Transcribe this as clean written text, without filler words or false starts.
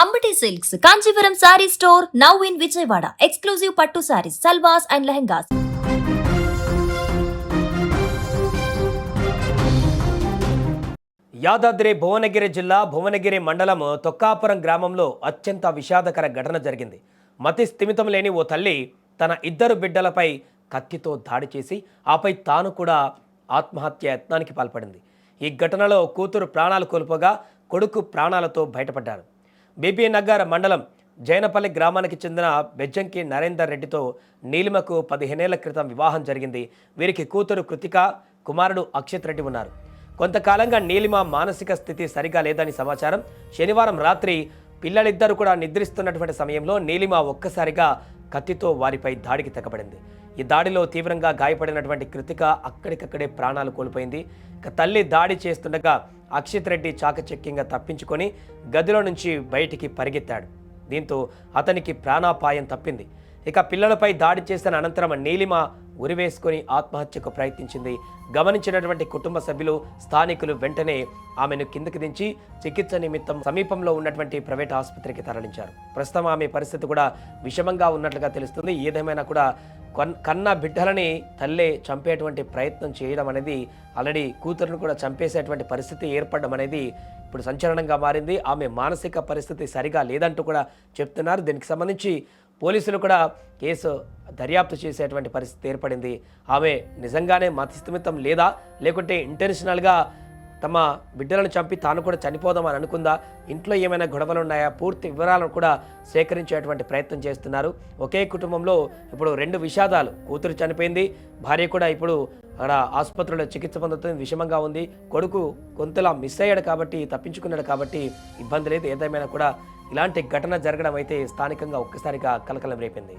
Ambati Silks, Kanchipuram Saree Store, now in Vijayawada. Exclusive Pattu Sarees, Salwas and Lehengas. Yadadri Bhuvanagiri జిల్లా భువనగిరి మండలం తొక్కాపురం గ్రామంలో అత్యంత విషాదకర ఘటన జరిగింది. మతి స్థిమితం లేని ఓ తల్లి తన ఇద్దరు బిడ్డలపై కత్తితో దాడి చేసి ఆపై తాను కూడా ఆత్మహత్య యత్నానికి పాల్పడింది. ఈ ఘటనలో కూతురు ప్రాణాలు కోల్పోగా కొడుకు ప్రాణాలతో బయటపడ్డారు. బీబీ నగర్ మండలం జైనపల్లి గ్రామానికి చెందిన బెజ్జంకి నరేందర్ రెడ్డితో నీలిమకు 15 ఏళ్ల క్రితం వివాహం జరిగింది. వీరికి కూతురు కృతిక, కుమారుడు అక్షిత్ రెడ్డి ఉన్నారు. కొంతకాలంగా నీలిమ మానసిక స్థితి సరిగా లేదని సమాచారం. శనివారం రాత్రి పిల్లలిద్దరూ కూడా నిద్రిస్తున్నటువంటి సమయంలో నీలిమ ఒక్కసారిగా కత్తితో వారిపై దాడికి తెగబడింది. ఈ దాడిలో తీవ్రంగా గాయపడినటువంటి కృతిక అక్కడికక్కడే ప్రాణాలు కోల్పోయింది. ఇక తల్లి దాడి చేస్తుండగా అక్షిత్ రెడ్డి చాకచక్యంగా తప్పించుకొని గదిలో నుంచి బయటికి పరిగెత్తాడు. దీంతో అతనికి ప్రాణాపాయం తప్పింది. ఇక పిల్లలపై దాడి చేసిన అనంతరం నీలిమ ఉరివేసుకొని ఆత్మహత్యకు ప్రయత్నించింది. గమనించినటువంటి కుటుంబ సభ్యులు, స్థానికులు వెంటనే ఆమెను కిందకి దించి చికిత్స నిమిత్తం సమీపంలో ఉన్నటువంటి ప్రైవేట్ ఆసుపత్రికి తరలించారు. ప్రస్తుతం ఆమె పరిస్థితి కూడా విషమంగా ఉన్నట్లుగా తెలుస్తుంది. ఏదేమైనా కూడా కన్న బిడ్డలని తల్లే చంపేటువంటి ప్రయత్నం చేయడం అనేది, ఆల్రెడీ కూతురును కూడా చంపేసేటువంటి పరిస్థితి ఏర్పడడం అనేది ఇప్పుడు సంచలనంగా మారింది. ఆమె మానసిక పరిస్థితి సరిగా లేదంటూ కూడా చెప్తున్నారు. దీనికి సంబంధించి పోలీసులు కూడా కేసు దర్యాప్తు చేసేటువంటి పరిస్థితి ఏర్పడింది. ఆమె నిజంగానే మతిస్థిమితం లేదా, లేకుంటే ఇంటెన్షనల్గా తమ బిడ్డలను చంపి తాను కూడా చనిపోదామని అనుకుందా, ఇంట్లో ఏమైనా గొడవలు ఉన్నాయా, పూర్తి వివరాలను కూడా సేకరించేటువంటి ప్రయత్నం చేస్తున్నారు. ఒకే కుటుంబంలో ఇప్పుడు 2 విషాదాలు. కూతురు చనిపోయింది, భార్య కూడా ఇప్పుడు అక్కడ ఆసుపత్రిలో చికిత్స పొందుతుంది, విషమంగా ఉంది. కొడుకు కొంతలా మిస్ అయ్యాడు కాబట్టి, తప్పించుకున్నాడు కాబట్టి ఇబ్బంది లేదు. ఏదేమైనా కూడా ఇలాంటి ఘటన జరగడం అయితే స్థానికంగా ఒక్కసారిగా కలకలం రేపింది.